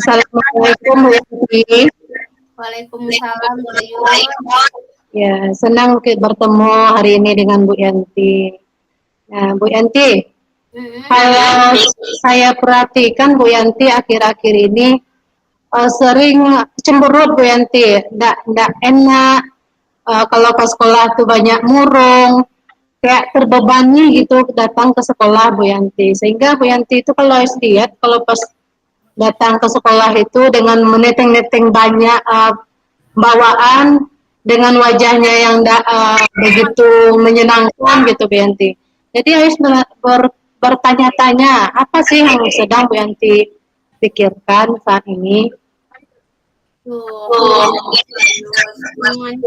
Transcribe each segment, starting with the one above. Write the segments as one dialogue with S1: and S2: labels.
S1: Assalamualaikum Bu Yanti.
S2: Waalaikumsalam Bayu.
S1: Ya, senang bertemu hari ini dengan Bu Yanti. Nah, Bu Yanti, kalau saya perhatikan Bu Yanti akhir-akhir ini sering cemberut Bu Yanti, ndak enak kalau ke sekolah tuh banyak murung, kayak terbebani gitu datang ke sekolah Bu Yanti. Sehingga Bu Yanti itu kalau lihat kalau pas datang ke sekolah itu dengan meneteng-neteng banyak bawaan dengan wajahnya yang begitu menyenangkan gitu Bu Yanti. Jadi harus bertanya-tanya apa sih yang sedang Bu Yanti pikirkan saat ini.
S2: Semuanya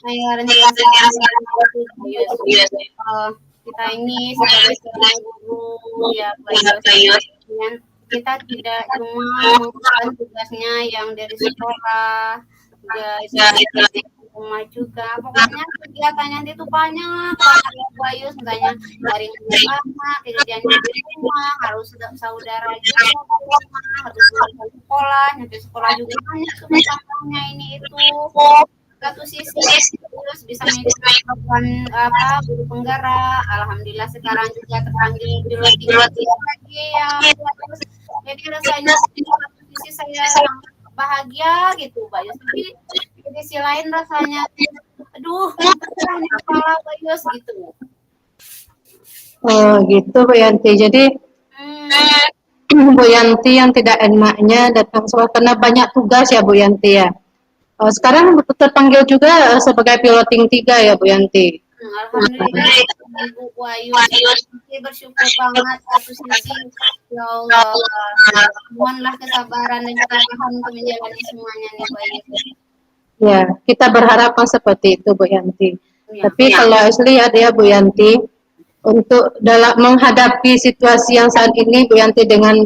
S2: saya rencanakan kita ini sebagai seorang guru ya kita tidak cuma melakukan tugasnya yang dari sekolah juga rumah juga, pokoknya kegiatannya itu banyak Bayu, misalnya dari anak kerjaan di rumah, harus saudara juga harus sekolah, nyampe sekolah juga banyak kegiatannya ini itu satu sisi terus bisa melakukan guru penggerak. Alhamdulillah sekarang juga terpanggil di lagi ya, jadi rasanya satu sisi saya bahagia gitu Bayu, tapi di sisi lain rasanya aduh kepala Bayus gitu.
S1: Oh gitu Bu Yanti, jadi Bu Yanti yang tidak enaknya datang sekolah karena banyak tugas ya Bu Yanti ya. Sekarang terpanggil juga sebagai piloting 3 ya Bu Yanti.
S2: Alhamdulillah Ibu Bayu, bersyukur banget satu sisi ya Allah, mohonlah kesabaran dan ketabahan untuk menjalani semuanya nih Bayu.
S1: Ya, kita berharap seperti itu Bu Yanti. Ya. Tapi kalau lihat ya Bu Yanti, untuk dalam menghadapi situasi yang saat ini Bu Yanti dengan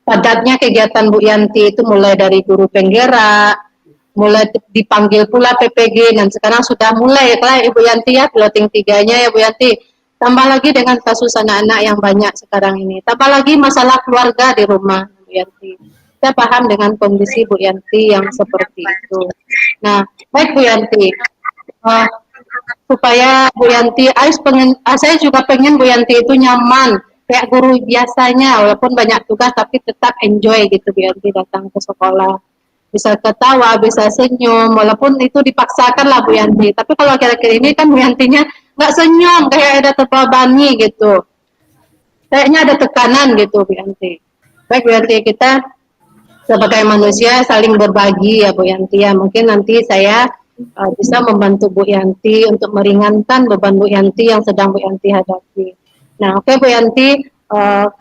S1: padatnya kegiatan Bu Yanti itu mulai dari guru penggerak, mulai dipanggil pula PPG dan sekarang sudah mulai lah Ibu Yanti ya piloting 3-nya ya Bu Yanti. Tambah lagi dengan kasus anak-anak yang banyak sekarang ini. Tambah lagi masalah keluarga di rumah Bu Yanti. Saya paham dengan kondisi Bu Yanti yang seperti itu. Nah, baik Bu Yanti, supaya Bu Yanti, saya juga pengen Bu Yanti itu nyaman, kayak guru biasanya, walaupun banyak tugas tapi tetap enjoy gitu Bu Yanti datang ke sekolah. Bisa ketawa, bisa senyum, walaupun itu dipaksakan lah Bu Yanti. Tapi kalau akhir-akhir ini kan Bu Yantinya nggak senyum, kayak ada terbebani gitu. Kayaknya ada tekanan gitu Bu Yanti. Baik Bu Yanti, kita sebagai manusia saling berbagi ya Bu Yanti ya. Mungkin nanti saya bisa membantu Bu Yanti untuk meringankan beban Bu Yanti yang sedang Bu Yanti hadapi. Nah, oke Bu Yanti,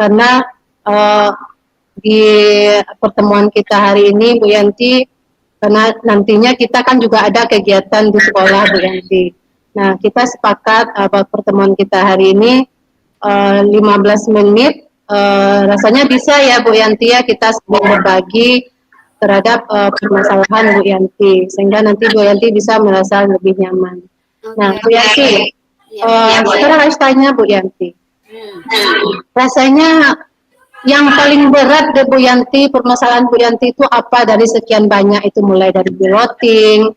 S1: karena di pertemuan kita hari ini Bu Yanti, karena nantinya kita kan juga ada kegiatan di sekolah Bu Yanti. Nah, kita sepakat pertemuan kita hari ini 15 menit. Rasanya bisa ya Bu Yanti ya kita berbagi terhadap permasalahan Bu Yanti sehingga nanti Bu Yanti bisa merasa lebih nyaman. Nah Bu Yanti, sekarang harus tanya Bu Yanti, rasanya yang paling berat deh Bu Yanti, permasalahan Bu Yanti itu apa dari sekian banyak itu, mulai dari piloting,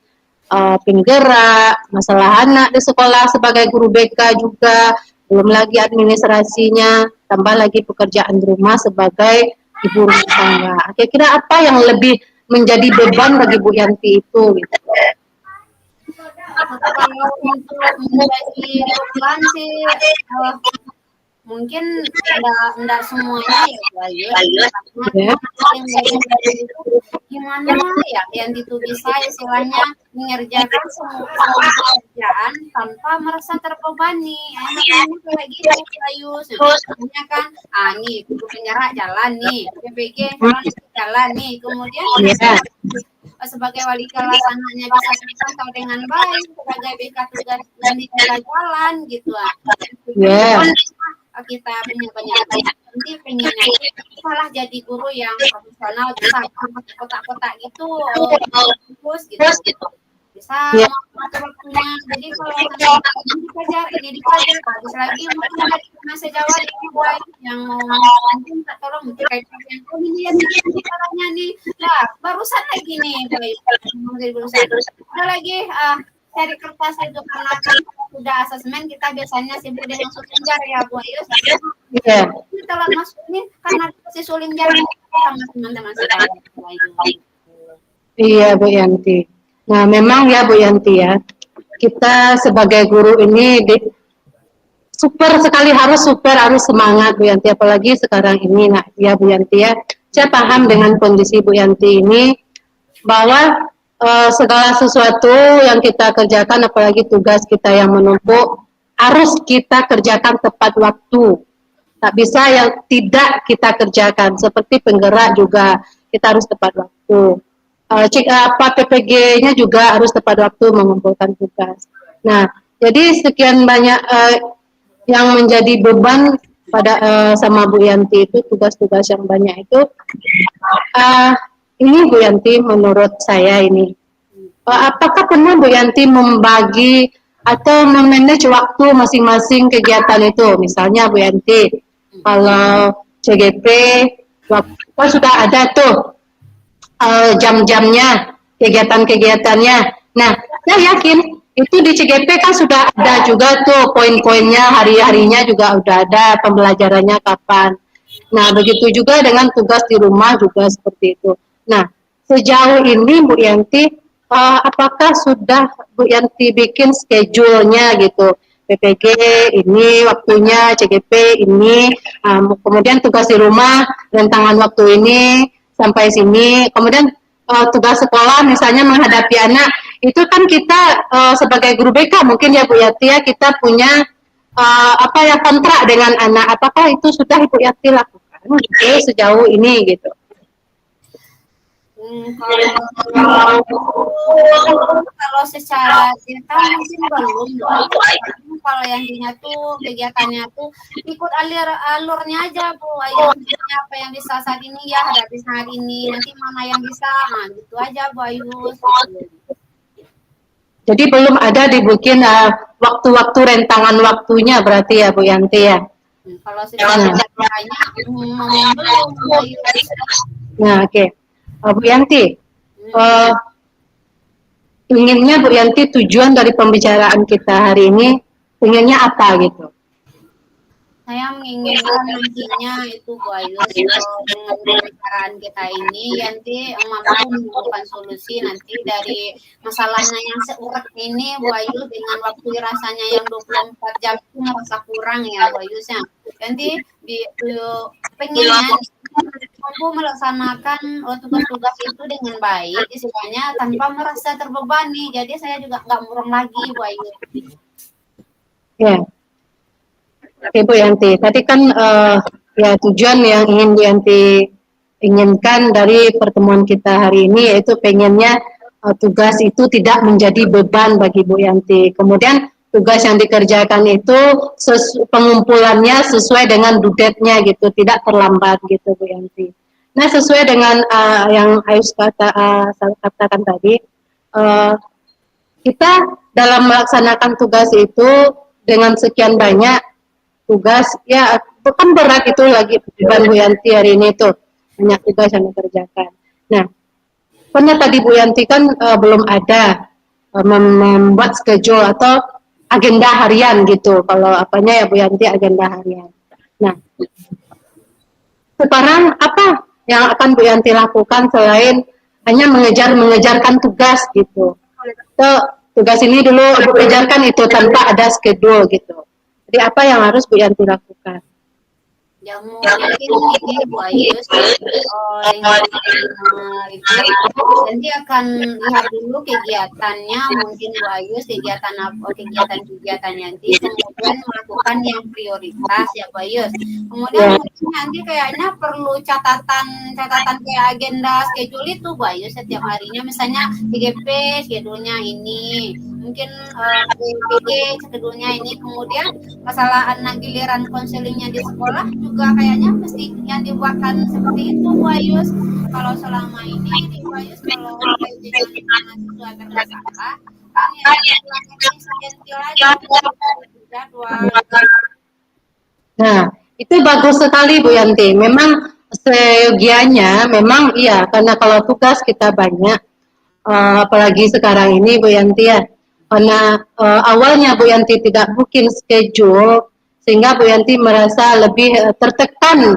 S1: penggerak, masalah anak di sekolah sebagai guru BK juga, belum lagi administrasinya, tambah lagi pekerjaan di rumah sebagai ibu rumah tangga. Kira-kira apa yang lebih menjadi beban bagi Bu Yanti itu? Gitu.
S2: Kalau untuk menjadi beban sih, mungkin enggak semuanya ya Bayu. Gimana ya yang itu bisa istilahnya mengerjakan semua pekerjaan tanpa merasa terbebani. Makanya kayak gitu Bayu. Sebenarnya kan, nih guru penggerak jalan nih, PPG jalan nih, kemudian sebagai wali kelas anaknya bisa terpantau dengan baik, sebagai BK tugas dan jalan gitu. Kita banyak nanti pengennya malah jadi guru yang profesional bisa kotak-kotak gitu, terus gitu bisa
S1: Ya.
S2: mengatur waktunya. Jadi kalau ini dikejar, ini dikejar, habis lagi mungkin dari masa Jawa yang mungkin tolong terkait yang ini ya caranya nih. Nah, barusan lagi nih, dari barusan. Ada lagi cari kertas itu karena kan sudah asesmen kita biasanya sibuk dengan sulinjar ya Bu Ayu.
S1: Iya.
S2: Telah masuk ini karena si sulinjar sama teman-teman sekalian Bu Ayu.
S1: Iya Bu Yanti. Nah memang ya Bu Yanti ya, kita sebagai guru ini super sekali, harus semangat Bu Yanti, apalagi sekarang ini. Nah ya Bu Yanti ya, saya paham dengan kondisi Bu Yanti ini bahwa segala sesuatu yang kita kerjakan, apalagi tugas kita yang menumpuk, harus kita kerjakan tepat waktu. Tak bisa yang tidak kita kerjakan. Seperti penggerak juga kita harus tepat waktu. PPG-nya juga harus tepat waktu mengumpulkan tugas. Nah, jadi sekian banyak yang menjadi beban pada sama Bu Yanti itu, tugas-tugas yang banyak itu. Ini Bu Yanti, menurut saya ini, apakah pernah Bu Yanti membagi atau memanage waktu masing-masing kegiatan itu? Misalnya Bu Yanti, kalau CGP, kan sudah ada tuh jam-jamnya, kegiatan-kegiatannya. Nah, saya yakin itu di CGP kan sudah ada juga tuh poin-poinnya, hari-harinya juga udah ada, pembelajarannya kapan. Nah, begitu juga dengan tugas di rumah juga seperti itu. Nah, sejauh ini Bu Yanti, apakah sudah Bu Yanti bikin schedule-nya gitu? PPG ini waktunya, CGP ini, kemudian tugas di rumah, rentangan waktu ini, sampai sini, kemudian tugas sekolah misalnya menghadapi anak, itu kan kita sebagai guru BK mungkin ya Bu Yanti ya, kita punya kontrak dengan anak, apakah itu sudah Ibu Yanti lakukan gitu sejauh ini gitu?
S2: Kalau secara cerita mungkin belum. Kalau yang dinya tuh kegiatannya tuh ikut alurnya aja Bu Ayu. Apa yang bisa saat ini ya hadapi saat ini. Nanti mana yang bisa, nah gitu aja Bu Ayu.
S1: Jadi belum ada dibikin waktu-waktu rentangan waktunya berarti ya Bu Yanti ya?
S2: Kalau secara banyak belum Bu Ayu.
S1: Nah oke. Bu Yanti, inginnya Bu Yanti tujuan dari pembicaraan kita hari ini, inginnya apa gitu?
S2: Saya menginginkan nantinya itu Bu Ayu dengan pembicaraan kita ini nanti mampu menemukan solusi nanti dari masalahnya yang seurat ini Bu Ayu, dengan waktu rasanya yang 24 jam itu merasa kurang ya Bu Ayu. Nanti pengennya mampu melaksanakan tugas-tugas itu dengan baik istilahnya tanpa merasa terbebani, jadi saya juga nggak murung lagi Bu Ayu.
S1: Ya. Oke Bu Yanti, tadi kan ya tujuan yang ingin Bu Yanti inginkan dari pertemuan kita hari ini yaitu pengennya tugas itu tidak menjadi beban bagi Bu Yanti. Kemudian tugas yang dikerjakan itu pengumpulannya sesuai dengan due date-nya gitu, tidak terlambat gitu Bu Yanti. Nah sesuai dengan yang Ayus katakan tadi, kita dalam melaksanakan tugas itu dengan sekian banyak tugas, ya kan berat itu lagi beban Bu Yanti hari ini tuh, banyak tugas yang dikerjakan. Nah, pernah tadi Bu Yanti kan belum ada membuat schedule atau agenda harian gitu, kalau apanya ya Bu Yanti agenda harian. Nah, sekarang apa yang akan Bu Yanti lakukan selain hanya mengejarkan tugas gitu? Tugas ini dulu Ibu kejarkan itu tanpa ada schedule gitu. Jadi apa yang harus Bu Yanti lakukan?
S2: Ya mungkin ini Bu Ayu nanti akan lihat dulu kegiatannya, mungkin Bu Ayu kegiatan nanti kemudian melakukan yang prioritas ya Bu Ayu. Kemudian mungkin nanti kayaknya perlu catatan kayak agenda schedule itu Bu Ayu setiap harinya, misalnya TGP schedule-nya ini, mungkin BPD kedulunya ini, kemudian masalah anak giliran konselingnya di sekolah juga kayaknya mesti yang dibuatkan seperti itu Bu Ayus. Kalau selama ini Bu Ayus kalau terkait dengan mahasiswa bermasalah kan yang dilakukan insidentil aja jadwal.
S1: Nah, itu bagus sekali Bu Yanti. Memang seyogianya, memang iya, karena kalau tugas kita banyak, apalagi sekarang ini Bu Yanti ya, karena awalnya Bu Yanti tidak bikin schedule, sehingga Bu Yanti merasa lebih tertekan,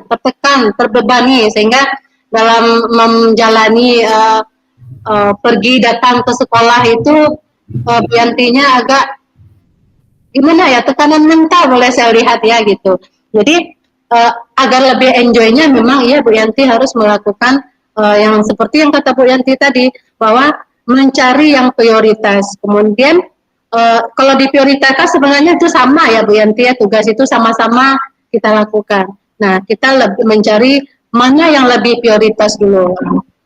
S1: terbebani, sehingga dalam menjalani pergi datang ke sekolah itu Bu Yantinya agak gimana ya, tekanan mental boleh saya lihat ya gitu. Jadi agar lebih enjoy-nya memang iya Bu Yanti harus melakukan yang seperti yang kata Bu Yanti tadi, bahwa mencari yang prioritas. Kemudian kalau diprioritaskan sebenarnya itu sama ya Bu Yanti ya, tugas itu sama-sama kita lakukan. Nah, kita lebih mencari mana yang lebih prioritas dulu.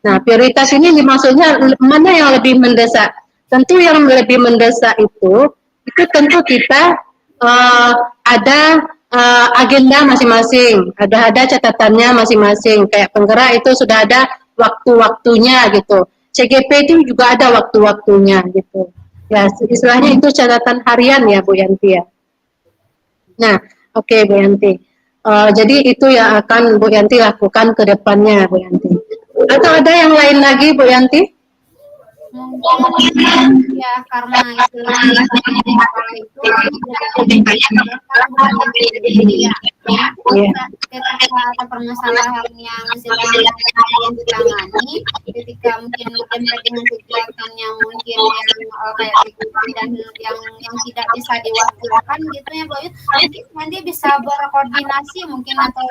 S1: Nah, prioritas ini maksudnya mana yang lebih mendesak. Tentu yang lebih mendesak itu tentu kita ada agenda masing-masing, ada catatannya masing-masing. Kayak penggerak itu sudah ada waktu-waktunya gitu. CGP itu juga ada waktu-waktunya gitu. Ya, istilahnya itu catatan harian ya Bu Yanti ya. Nah, oke Bu Yanti. Jadi itu yang akan Bu Yanti lakukan ke depannya Bu Yanti. Atau ada yang lain lagi Bu Yanti?
S2: Mungkin ya karena istilahnya sekolah itu lebih banyak ya. Ketika ada permasalahan yang istilahnya ditangani, ketika mungkin dengan kegiatan yang mungkin yang kayak gitu dan yang tidak bisa diwakilkan gitu ya Bu, mungkin nanti bisa berkoordinasi mungkin atau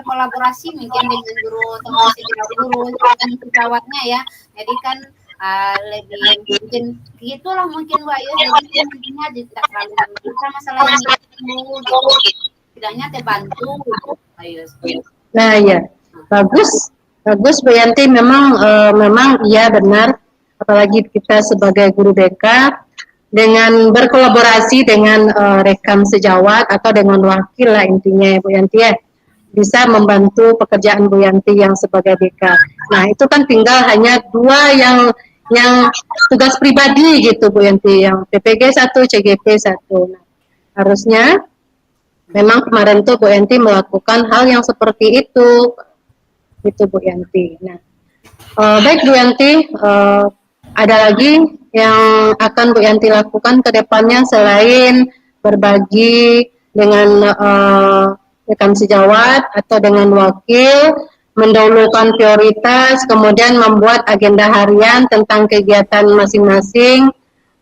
S2: berkolaborasi mungkin dengan guru termasuk guru dan perawatnya ya. Jadi kan lebih mungkin gitulah mungkin Bu Ayu, jadi intinya tidak terlalu besar masalah yang itu tidaknya terbantu Ayu.
S1: Nah ya, bagus Bu Yanti, memang iya benar, apalagi kita sebagai guru BK dengan berkolaborasi dengan rekan sejawat atau dengan wakil lah intinya ya Bu Yanti ya, bisa membantu pekerjaan Bu Yanti yang sebagai BK. Nah itu kan tinggal hanya dua yang tugas pribadi gitu Bu Yanti, yang PPG 1, CGP 1. Nah, harusnya memang kemarin tuh Bu Yanti melakukan hal yang seperti itu gitu Bu Yanti. Nah, baik Bu Yanti, ada lagi yang akan Bu Yanti lakukan ke depannya selain berbagi dengan rekan sejawat atau dengan wakil, mendahulukan prioritas, kemudian membuat agenda harian tentang kegiatan masing-masing.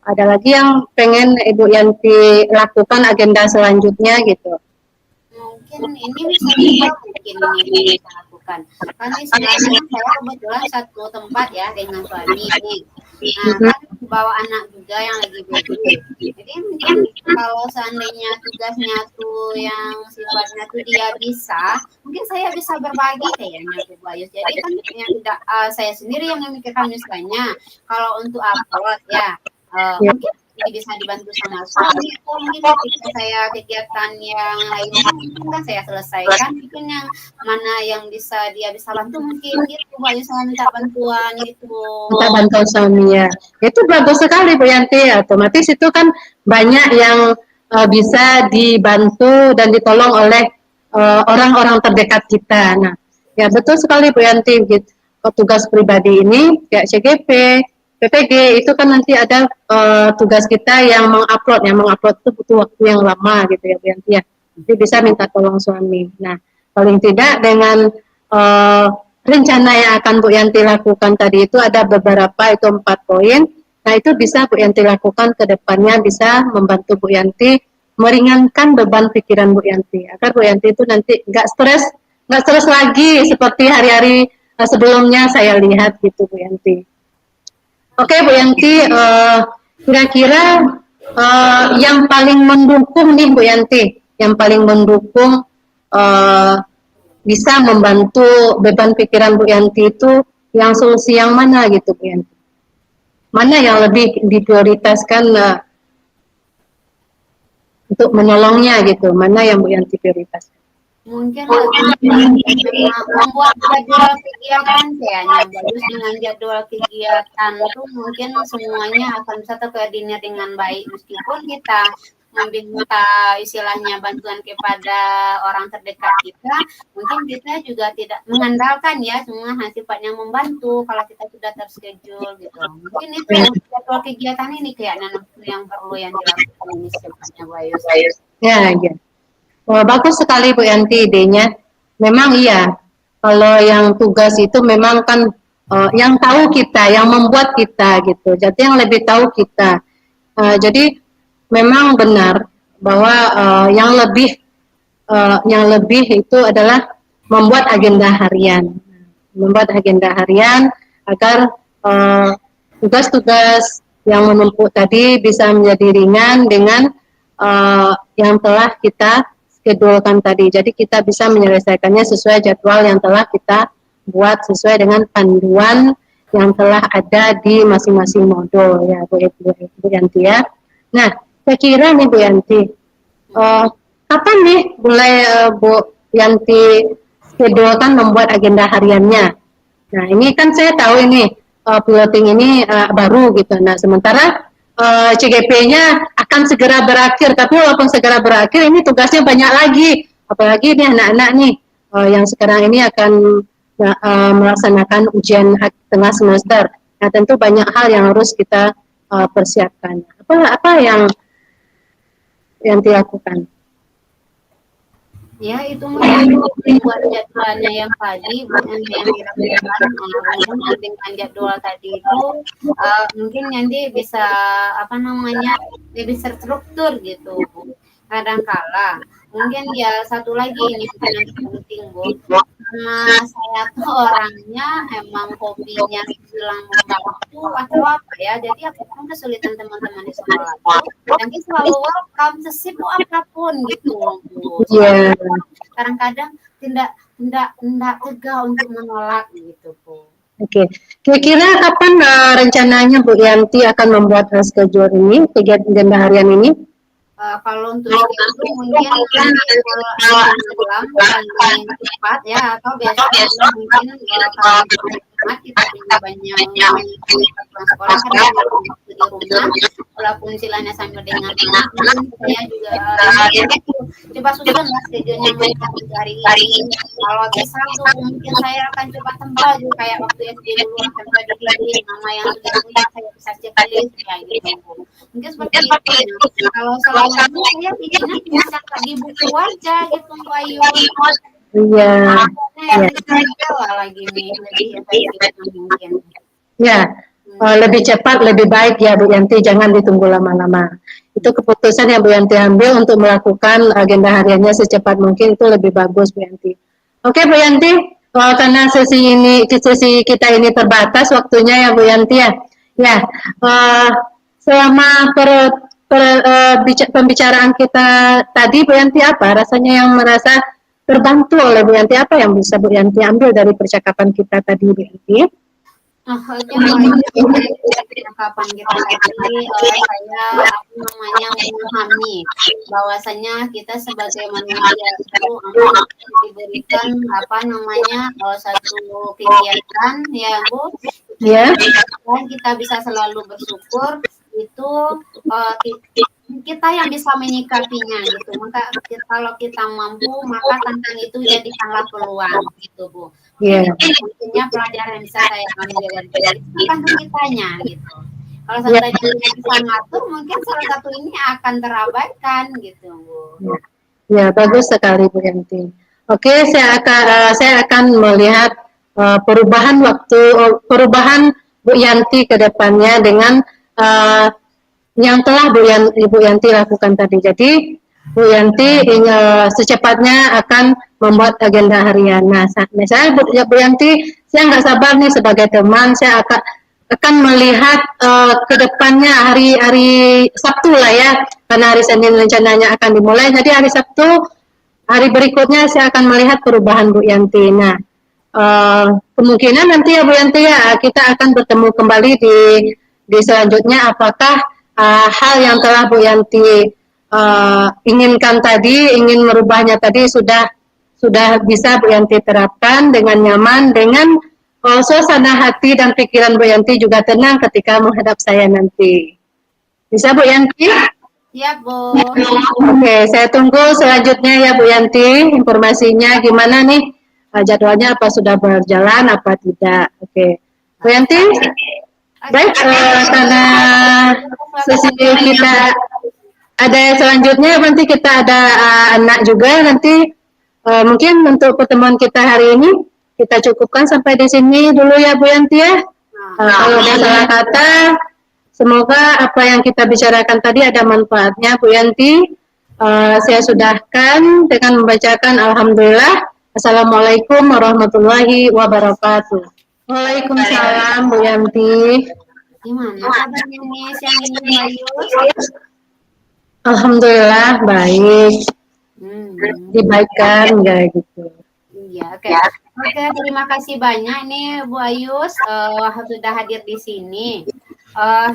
S1: Ada lagi yang pengen Ibu Yanti lakukan agenda selanjutnya gitu?
S2: Mungkin ini bisa juga mungkin ini bisa lakukan. Karena istilahnya saya kebetulan satu tempat ya dengan suami ini. Nah, kan bawa anak juga yang lagi baby. Jadi mungkin kalau seandainya tugasnya tuh yang sifatnya tuh dia bisa, mungkin saya bisa berbagi kayaknya Bu Ayu. Jadi kan yang tidak saya sendiri yang memikirkan misalnya kalau untuk upload ya, mungkin bisa dibantu sama suami atau mungkin ketika saya kegiatan yang lainnya kan saya selesaikan, mungkin yang mana yang dia bisa bantu mungkin gitu Bu Ayu, saya minta bantuan gitu.
S1: Minta bantuan suami ya. Itu bagus sekali Bu Yanti, otomatis itu kan banyak yang bisa dibantu dan ditolong oleh orang-orang terdekat kita. Nah, ya betul sekali Bu Yanti gitu. Tugas pribadi ini kayak CGP, PPG itu kan nanti ada tugas kita yang mengupload itu butuh waktu yang lama gitu ya Bu Yanti ya. Jadi bisa minta tolong suami. Nah, paling tidak dengan rencana yang akan Bu Yanti lakukan tadi itu ada beberapa, itu 4 poin. Nah, itu bisa Bu Yanti lakukan ke depannya, bisa membantu Bu Yanti meringankan beban pikiran Bu Yanti. Agar Bu Yanti itu nanti nggak stres lagi seperti hari-hari sebelumnya saya lihat gitu Bu Yanti. Oke Bu Yanti, kira-kira yang paling mendukung nih Bu Yanti, yang paling mendukung bisa membantu beban pikiran Bu Yanti itu yang solusi yang mana gitu Bu Yanti? mana yang lebih diprioritaskan untuk menolongnya gitu, mana yang Bu Yanti prioritaskan?
S2: Mungkin memang membuat jadwal kegiatan kayaknya bagus dengan jadwal kegiatan tuh mungkin semuanya akan bisa terkoordinir dengan baik meskipun kita meminta istilahnya bantuan kepada orang terdekat kita, mungkin kita juga tidak mengandalkan ya semua sifatnya membantu kalau kita sudah terschedule gitu. Mungkin itu jadwal kegiatan ini kayaknya yang perlu yang dilakukan ini sifatnya Bayus.
S1: Ya, ya. Wah, bagus sekali Bu Yanti idenya. Memang iya, kalau yang tugas itu memang kan yang tahu kita, yang membuat kita gitu. Jadi yang lebih tahu kita. Jadi memang benar bahwa yang lebih itu adalah membuat agenda harian, agar tugas-tugas yang menumpuk tadi bisa menjadi ringan dengan yang telah kita schedulekan tadi. Jadi kita bisa menyelesaikannya sesuai jadwal yang telah kita buat sesuai dengan panduan yang telah ada di masing-masing modul ya Bu Yanti ya. Nah, saya kira nih Bu Yanti, kapan nih mulai Bu Yanti schedulekan membuat agenda hariannya? Nah, ini kan saya tahu ini piloting ini baru gitu. Nah, sementara CGP-nya akan segera berakhir, tapi walaupun segera berakhir, ini tugasnya banyak lagi. Apalagi nih anak-anak nih yang sekarang ini akan melaksanakan ujian tengah semester. Nah, tentu banyak hal yang harus kita persiapkan. Apa yang dilakukan?
S2: Ya, itu mungkin buat jadwalnya yang tadi, yang dilakukan dengan jadwal tadi itu mungkin nanti bisa lebih terstruktur gitu. Kadangkala mungkin ya satu lagi ini yang penting Bu, karena saya tuh orangnya emang hobinya bilang membantu atau apa ya, jadi aku pun kesulitan teman-teman di sekolah nanti selalu welcome sesibuk apapun gitu Bu.
S1: Yeah.
S2: Kadang-kadang tidak tega untuk menolak gitu Bu.
S1: Oke, kira-kira kapan rencananya Bu Yanti akan membuat schedule ini, agenda harian ini?
S2: Kalau untuk itu mungkin kalau dalam paling cepat ya atau biasanya mungkin kalau kita punya banyak sekolah kan di rumah walaupun istilahnya sambil dengan saya juga coba susun lah schedule-nya mereka hari ini kalau bisa tuh mungkin saya akan coba tembak juga kayak waktu SD dulu akan coba dipilih nama yang sudah punya saya bisa checklist ya gitu mungkin seperti itu kalau selama ini saya bikinnya bisa di buku aja gitu Mbak Ayu.
S1: Iya.
S2: Lagi nih lebih mungkin.
S1: Ya, lebih cepat lebih baik ya Bu Yanti, jangan ditunggu lama-lama. Itu keputusan yang Bu Yanti ambil untuk melakukan agenda hariannya secepat mungkin itu lebih bagus Bu Yanti. Oke Bu Yanti, karena sesi kita ini terbatas waktunya ya Bu Yanti ya. Ya, selama pembicaraan kita tadi Bu Yanti apa rasanya yang merasa terbantu oleh Bu Yanti, apa yang bisa Bu Yanti ambil dari percakapan kita tadi Bu Yanti?
S2: Percakapan kita tadi saya memahami bahwasanya kita sebagai manusia itu diberikan satu kegiatan ya Bu ya dan kita bisa selalu bersyukur itu kita yang bisa menyikapinya gitu. Maka kalau kita mampu maka tentang itu jadikanlah peluang gitu Bu.
S1: Yeah.
S2: Intinya pelajaran yang bisa saya ambil dari kitanya gitu. Kalau seandainya kita bisa ngatur mungkin salah satu ini akan terabaikan gitu Bu.
S1: Ya bagus sekali Bu Yanti. Oke, saya akan melihat perubahan Bu Yanti ke depannya dengan yang telah Ibu Yanti lakukan tadi. Jadi Bu Yanti secepatnya akan membuat agenda harian. Nah, saya Bu Yanti, saya nggak sabar nih sebagai teman, saya akan melihat ke depannya hari Sabtu lah ya, karena hari Senin rencananya akan dimulai. Jadi hari Sabtu, hari berikutnya saya akan melihat perubahan Bu Yanti. Nah, kemungkinan nanti ya Bu Yanti ya kita akan bertemu kembali di di selanjutnya apakah hal yang telah Bu Yanti inginkan tadi, ingin merubahnya tadi sudah bisa Bu Yanti terapkan dengan nyaman, dengan suasana hati dan pikiran Bu Yanti juga tenang ketika menghadap saya nanti. Bisa Bu Yanti?
S2: Siap, Bu.
S1: Oke, saya tunggu selanjutnya ya Bu Yanti, informasinya gimana nih, jadwalnya apa sudah berjalan apa tidak. Oke, Bu Yanti, baik, karena sesi kita ada selanjutnya, nanti kita ada anak juga nanti. Mungkin untuk pertemuan kita hari ini kita cukupkan sampai di sini dulu ya Bu Yanti ya. Kalau ada salah kata, semoga apa yang kita bicarakan tadi ada manfaatnya Bu Yanti. Saya sudahkan dengan membacakan Alhamdulillah. Assalamualaikum warahmatullahi wabarakatuh. Waalaikumsalam Bu Yanti.
S2: Gimana kabarnya nih siang ini Bayus?
S1: Alhamdulillah baik. Dibaikkan ya gitu.
S2: Iya, oke. Oke, terima kasih banyak nih Bu Ayus sudah hadir di sini.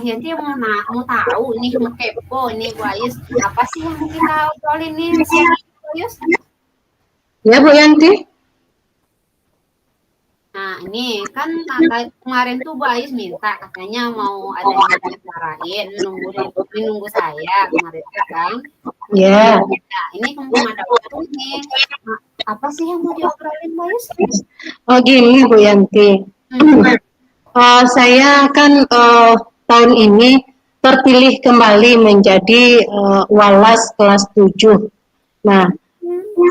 S2: Yanti mau tahu nih, mau kepo nih Bu Ayus, apa sih yang kita obrolin nih siang ini Bu Ayus?
S1: Ya Bu Yanti.
S2: Nah, ini kan kemarin tuh Bu Ayus minta katanya mau ada yang dibicarain, nunggu saya kemarin kan.
S1: Ya.
S2: Nah, ini belum ada waktu nih. Nah, apa sih yang mau diobrolin Bu Ayus?
S1: Oh gini Bu Yanti. Saya kan tahun ini terpilih kembali menjadi walas kelas 7. Nah,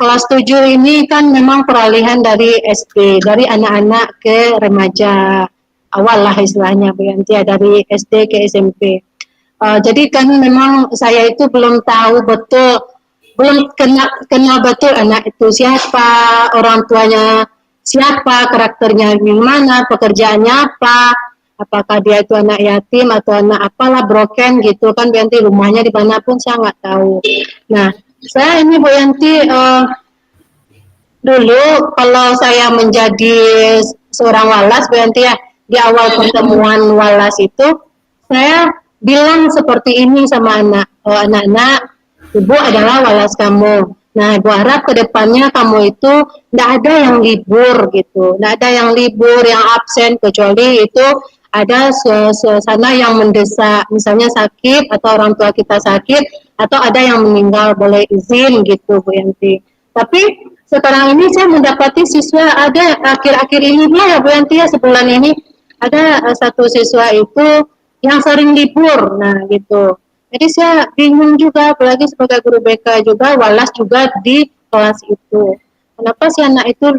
S1: kelas 7 ini kan memang peralihan dari SD, dari anak-anak ke remaja awal lah istilahnya Bu Yanti, ya, dari SD ke SMP. Jadi kan memang saya itu belum tahu betul, belum kenal betul anak itu siapa, orang tuanya siapa, karakternya gimana, pekerjaannya apa, apakah dia itu anak yatim atau anak apalah broken gitu kan Bu Yanti, rumahnya di mana pun saya nggak tahu. Nah, saya ini Bu Yanti dulu kalau saya menjadi seorang walas Bu Yanti ya, di awal pertemuan walas itu saya bilang seperti ini sama anak-anak, ibu adalah walas kamu. Nah, ibu harap ke depannya kamu itu tidak ada yang libur gitu, tidak ada yang libur, yang absen, kecuali itu ada suasana yang mendesak, misalnya sakit atau orang tua kita sakit atau ada yang meninggal, boleh izin gitu Bu Yanti. Tapi sekarang ini saya mendapati siswa ada akhir-akhir ini ya Bu Yanti ya, sebulan ini ada satu siswa itu yang sering libur, nah gitu. Jadi saya bingung juga, apalagi sebagai guru BK juga, walas juga di kelas itu. Kenapa si anak itu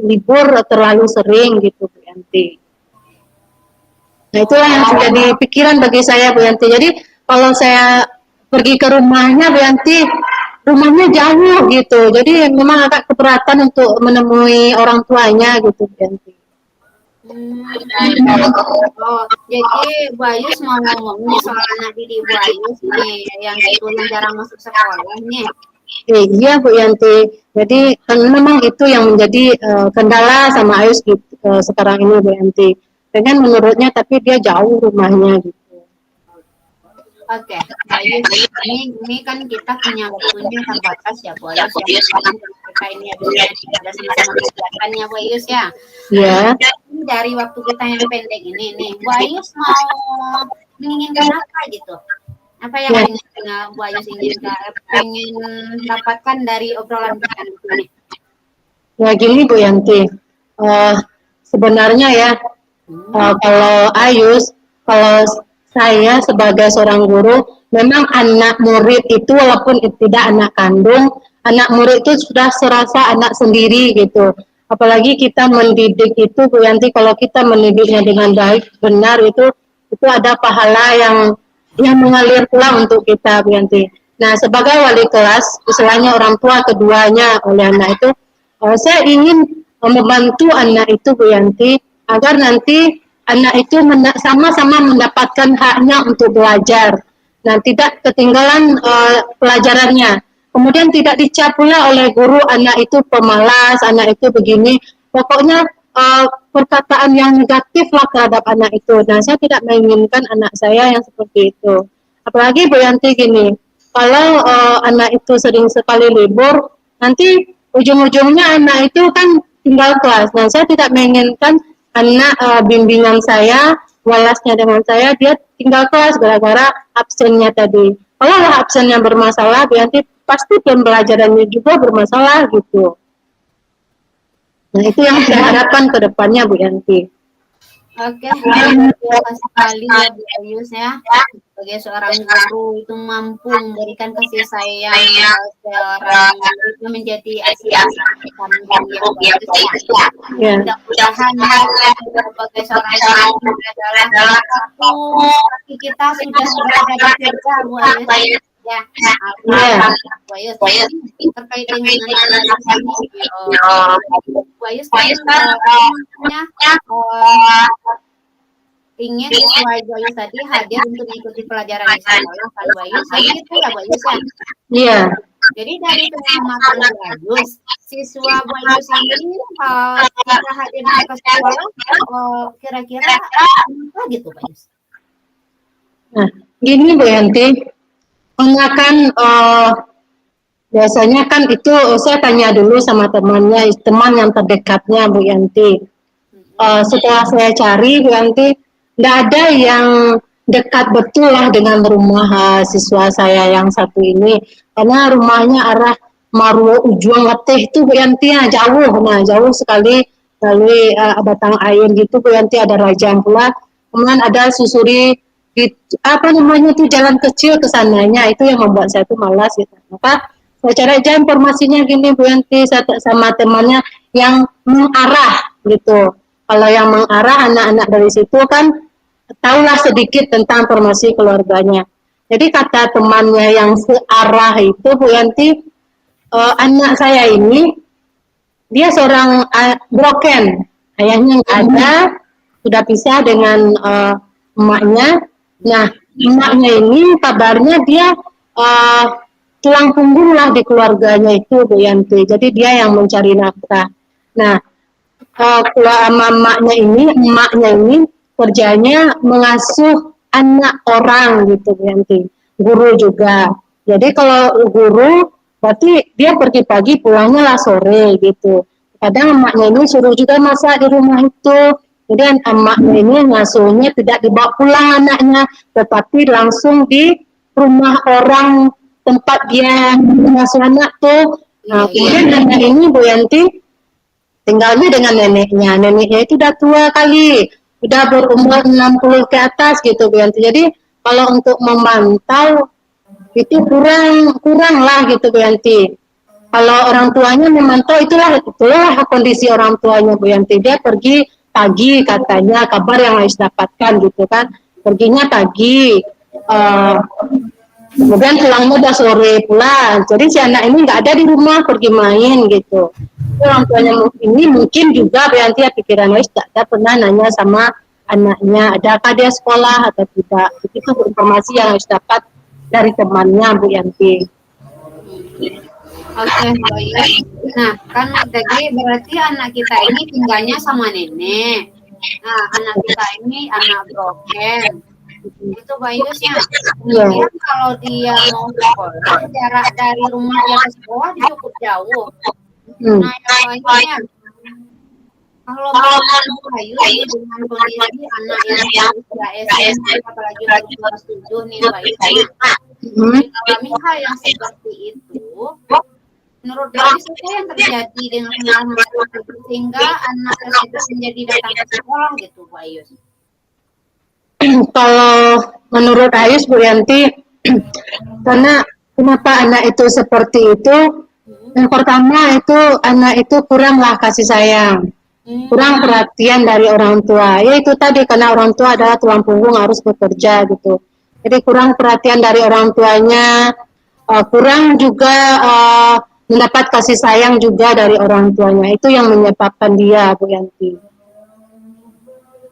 S1: libur terlalu sering gitu Bu Yanti. Nah itulah yang menjadi pikiran bagi saya Bu Yanti. Jadi kalau saya pergi ke rumahnya Bu Yanti, rumahnya jauh gitu. Jadi memang agak keberatan untuk menemui orang tuanya gitu Bu Yanti.
S2: Oh, jadi Bu Ayus mau ngomong nih soal anak didik Bu Ayus nih yang itu yang jarang masuk sekolah nih.
S1: Iya Bu Yanti. Jadi memang itu yang menjadi kendala sama Ayus sekarang ini Bu Yanti. Dengan menurutnya tapi dia jauh rumahnya gitu.
S2: Oke, Ayus, ini kan kita punya waktunya terbatas ya Bu Ayus. Kita ini ada sama-sama kegiatannya Bu Ayus ya.
S1: Iya.
S2: Dari waktu kita yang pendek ini nih, Bu Ayus mau menginginkan apa gitu? Apa yang Bu Ayus pengen dapatkan dari obrolan kita ini?
S1: Ya gini Bu Yanti, sebenarnya ya kalau Ayus, kalau saya sebagai seorang guru, memang anak murid itu walaupun tidak anak kandung, anak murid itu sudah serasa anak sendiri gitu. Apalagi kita mendidik itu Bu Yanti, kalau kita mendidiknya dengan baik, benar itu ada pahala yang mengalir pulang untuk kita Bu Yanti. Nah sebagai wali kelas, istilahnya orang tua keduanya oleh anak itu, saya ingin membantu anak itu Bu Yanti, agar nanti anak itu sama-sama mendapatkan haknya untuk belajar. Nah tidak ketinggalan pelajarannya. Kemudian tidak dicap pula oleh guru anak itu pemalas, anak itu begini. Pokoknya perkataan yang negatif lah terhadap anak itu. Nah, saya tidak menginginkan anak saya yang seperti itu. Apalagi Bu Yanti gini, kalau anak itu sering sekali libur, nanti ujung-ujungnya anak itu kan tinggal kelas. Nah, saya tidak menginginkan anak bimbingan saya, walasnya dengan saya, dia tinggal kelas gara-gara absennya tadi. Kalau absennya bermasalah, nanti pasti pembelajarannya juga bermasalah gitu. Nah, itu yang saya harapkan ke depannya, Bu Yanti.
S2: Oke, terima kasih sekali ya Bu Ayus ya. Sebagai seorang guru itu mampu memberikan kasih sayang seorang murid itu menjadi aspirasi kami yang bagus ya. Mudah-mudahan sebagai seorang guru adalah satu kaki kita sudah berada di surga Bu Ayus. Ya, Bu Ayus terkait dengan Bu Ayus ingin siswa Bu Ayus tadi hadir untuk mengikuti pelajaran di sekolah kan Bu Ayus, gitu ya Bu Ayus ya?
S1: Iya.
S2: Jadi dari pengamatan Bu Ayus, siswa Bu Ayus ini kita hadir ke sekolah, kira-kira apa gitu Bu Ayus?
S1: Nah, gini Bu Yanti, karena kan biasanya kan itu saya tanya dulu sama temannya, teman yang terdekatnya Bu Yanti. Setelah saya cari Bu Yanti, nggak ada yang dekat betul lah dengan rumah siswa saya yang satu ini, karena rumahnya arah Marwo Ujuang Leteh itu Bu Yanti ya, jauh, nah jauh sekali dari batang air gitu Bu Yanti, ada Rajang pula, kemudian ada susuri di, apa namanya tuh jalan kecil ke sananya, itu yang membuat saya tuh malas gitu. Maka saya cari aja informasinya gini Bu Yanti sama temannya yang mengarah gitu. Kalau yang mengarah anak-anak dari situ kan tahulah sedikit tentang informasi keluarganya. Jadi kata temannya yang searah itu Bu Yanti, anak saya ini dia seorang broken, ayahnya nggak ada, sudah pisah dengan emaknya. Nah, emaknya ini kabarnya dia tulang punggung lah di keluarganya itu Bu Yanti. Jadi dia yang mencari nafkah. Nah, emaknya ini kerjanya mengasuh anak orang gitu Bu Yanti. Guru juga. Jadi kalau guru berarti dia pergi pagi pulangnya lah sore gitu. Kadang emaknya ini suruh juga masak di rumah itu. Jadi emaknya ini ngasuhnya tidak dibawa pulang anaknya, tetapi langsung di rumah orang tempat dia ngasuh anak tuh. Nah, kemudian anak ini Bu Yanti tinggalnya dengan neneknya. Neneknya itu udah tua kali, udah berumur 60 ke atas gitu Bu Yanti. Jadi kalau untuk memantau itu kurang lah gitu Bu Yanti. Kalau orang tuanya memantau itulah kondisi orang tuanya Bu Yanti. Dia pergi pagi katanya, kabar yang harus dapatkan gitu kan, perginya pagi, kemudian pulangnya udah sore pula. Jadi si anak ini nggak ada di rumah, pergi main gitu. Orang tuanya ini mungkin juga Bu Yanti ya pikiran harus tidak pernah nanya sama anaknya adakah dia sekolah atau tidak. Itu informasi yang harus dapat dari temannya Bu Yanti.
S2: Oke, baik. Nah, kan tadi berarti anak kita ini tinggalnya sama nenek. Nah, anak kita ini anak broken. Itu Bayusnya. Kemudian kalau dia mau sekolah, jarak dari rumah dia ke sekolah cukup jauh. Nah, yang Bayusnya, kalau Bayu ini dengan kondisi anak yang usia SMP, apalagi lagi kelas 7 nih Bayusnya, mengalami hal yang seperti itu, menurut Bayus apa yang terjadi dengan pengalaman itu sehingga anak tersebut menjadi datang ke sekolah gitu Bayus?
S1: Kalau menurut Ayus Bu Yanti, karena kenapa anak itu seperti itu, yang pertama itu anak itu kuranglah kasih sayang, kurang perhatian dari orang tua. Ya itu tadi, karena orang tua adalah tulang punggung harus bekerja gitu. Jadi kurang perhatian dari orang tuanya, kurang juga mendapat kasih sayang juga dari orang tuanya. Itu yang menyebabkan dia Bu Yanti.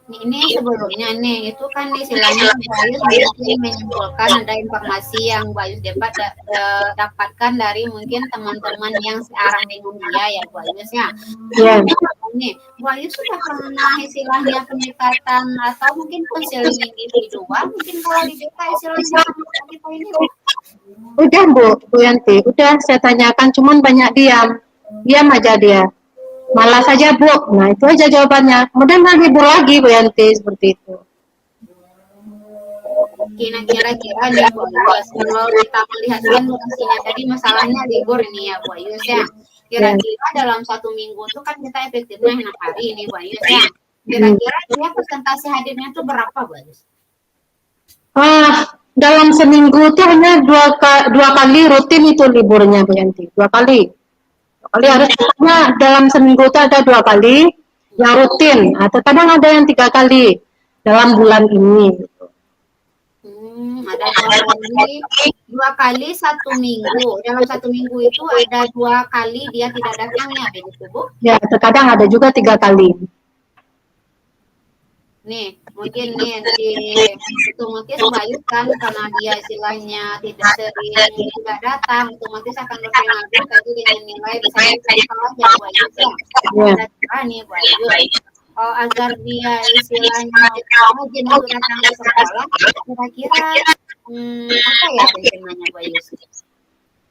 S2: Ini sebelumnya nih, itu kan istilahnya Bayus mungkin menyimpulkan ada informasi yang Bayus dapatkan dari mungkin teman-teman yang searah dengan dia ya Bayus ya. Nih, Bu Ayu sudah pernah istilahnya pendekatan atau mungkin konseling individual, mungkin kalau di desa istilahnya sama kita ini, Bu?
S1: Udah Bu Yanti, udah saya tanyakan, cuman banyak diam aja dia. Malas saja Bu. Nah itu aja jawabannya. Kemudian hibur lagi Bu Yanti seperti itu.
S2: Kira-kira nih Bu Ayus, kalau kita melihat kan kondisinya tadi masalahnya libur nih ya Bu Ayus ya. Kira-kira dalam 1 minggu itu kan kita efektifnya 6 hari ini Bu Ayus ya. Kira-kira dia persentase hadirnya itu berapa Bu Ayus?
S1: Dalam seminggu tuh hanya dua kali rutin itu liburnya Bu Yanti. 2 kali. 2 kali harus dalam seminggu itu ada 2 kali yang rutin. Atau kadang ada yang 3 kali dalam bulan ini.
S2: Ada 2 kali 1 minggu. Dalam 1 minggu itu ada 2 kali dia tidak datangnya, begitu Bu?
S1: Ya, terkadang ada juga 3 kali.
S2: Nih, mungkin nih otomatis Bayu kan karena dia istilahnya tidak sering tidak datang, otomatis akan berpengaruh tadi dengan nilai misalnya salah ya Bayu ya. Ada nih Bayu. Agar dia istilahnya rajin untuk datang ke sekolah, kira-kira apa ya rencananya Bayu?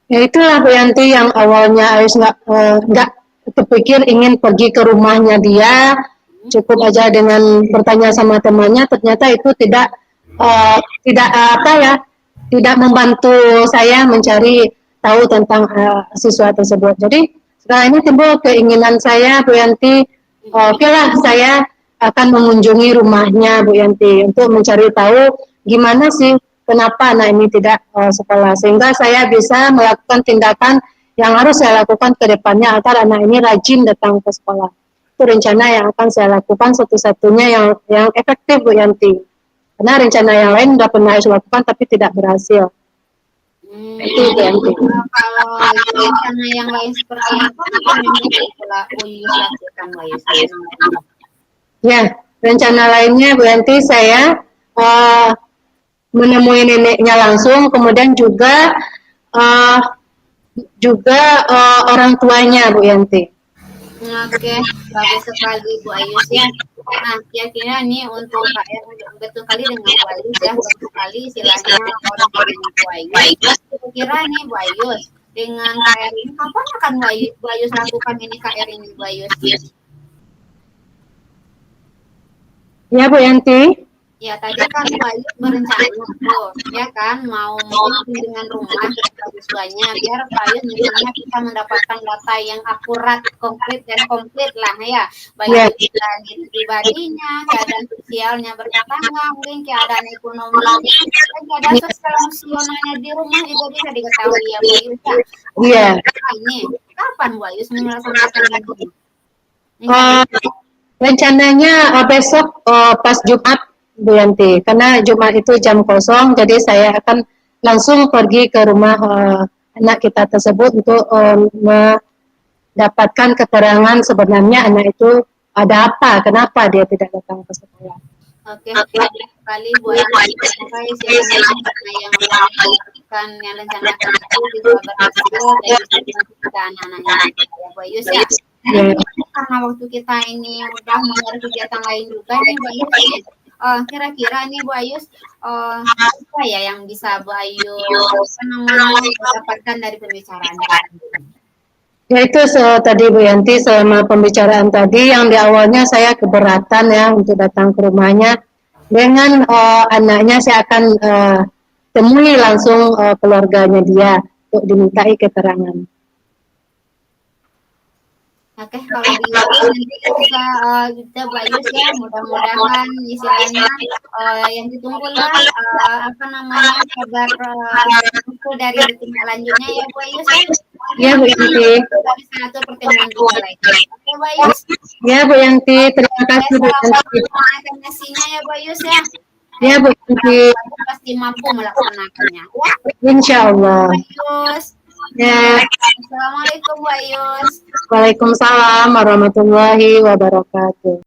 S1: Ya itulah Bu Yanti yang awalnya Ayus nggak kepikir ingin pergi ke rumahnya dia, cukup aja dengan bertanya sama temannya, ternyata itu tidak tidak membantu saya mencari tahu tentang siswa tersebut. Jadi sekarang ini timbul keinginan saya Bu Yanti, oke lah saya akan mengunjungi rumahnya Bu Yanti untuk mencari tahu gimana sih kenapa anak ini tidak sekolah, sehingga saya bisa melakukan tindakan yang harus saya lakukan ke depannya agar anak ini rajin datang ke sekolah. Itu rencana yang akan saya lakukan satu-satunya yang efektif Bu Yanti. Karena rencana yang lain sudah pernah saya lakukan tapi tidak berhasil. Itu Bu Yanti.
S2: Kalau rencana yang lain seperti apa yang lakukan Bu Yanti?
S1: Ya, rencana lainnya Bu Yanti saya menemui neneknya langsung, kemudian juga orang tuanya Bu Yanti.
S2: Oke, bagus sekali Bu Ayus ya. Nah, kira-kira nih untuk KR betul kali dengan Bu Ayus ya, betul sekali istilahnya orang tuanya Bu Ayus. Kira-kira nih Bu Ayus dengan KR ini kapan akan Bu Ayus lakukan ini KR ini Bu Ayus?
S1: Ya Bu Yanti.
S2: Ya tadi kan Bu Ayus berencana tuh, ya kan mau mungkin dengan rumah siswanya biar Pak Ayus misalnya kita mendapatkan data yang akurat, konkret dan komplit lah ya, baik dari pribadinya, keadaan sosialnya bertetangga, mungkin keadaan ekonomi, dan keadaan sosial emosionalnya di rumah juga bisa diketahui ya Bu Ayus ya.
S1: Iya.
S2: Ini kapan Bu Ayus melaksanakan ini?
S1: Rencananya besok pas Jumat Bu Yanti, karena Jumat itu jam kosong, jadi saya akan langsung pergi ke rumah anak kita tersebut untuk mendapatkan keterangan sebenarnya anak itu ada apa, kenapa dia tidak datang ke sekolah.
S2: Oke, sekali Bu Ayus, semoga istilahnya yang melakukan yang rencanakan itu bisa berhasil dan bisa kita anak-anaknya ya Bu Ayus ya. Karena waktu kita ini udah mengenai kegiatan lain juga nih Bu Ayus. Kira-kira nih Bu Ayus apa ya yang bisa Bu Ayus dapatkan dari pembicaraan
S1: ya itu tadi Bu Yanti, selama pembicaraan tadi yang di awalnya saya keberatan ya untuk datang ke rumahnya, dengan anaknya saya akan temui langsung keluarganya dia untuk dimintai keterangan.
S2: Oke, kalau di nanti kita Bu Ayus ya, mudah-mudahan istilahnya yang ditunggulah apa namanya kabar dari lanjutnya ya Bu Ayus ya.
S1: Ya Bu Yanti.
S2: Bisa atur pertemuan juga lagi. Oke Bu Ayus.
S1: Ya Bu Yanti, terima kasih Bu Yanti.
S2: Informasinya ya Bu Ayus ya.
S1: Ya Bu Yanti.
S2: Pasti mampu melaksanakannya.
S1: Insya Allah.
S2: Ya. Assalamualaikum Bu Ayus.
S1: Waalaikumsalam warahmatullahi wabarakatuh.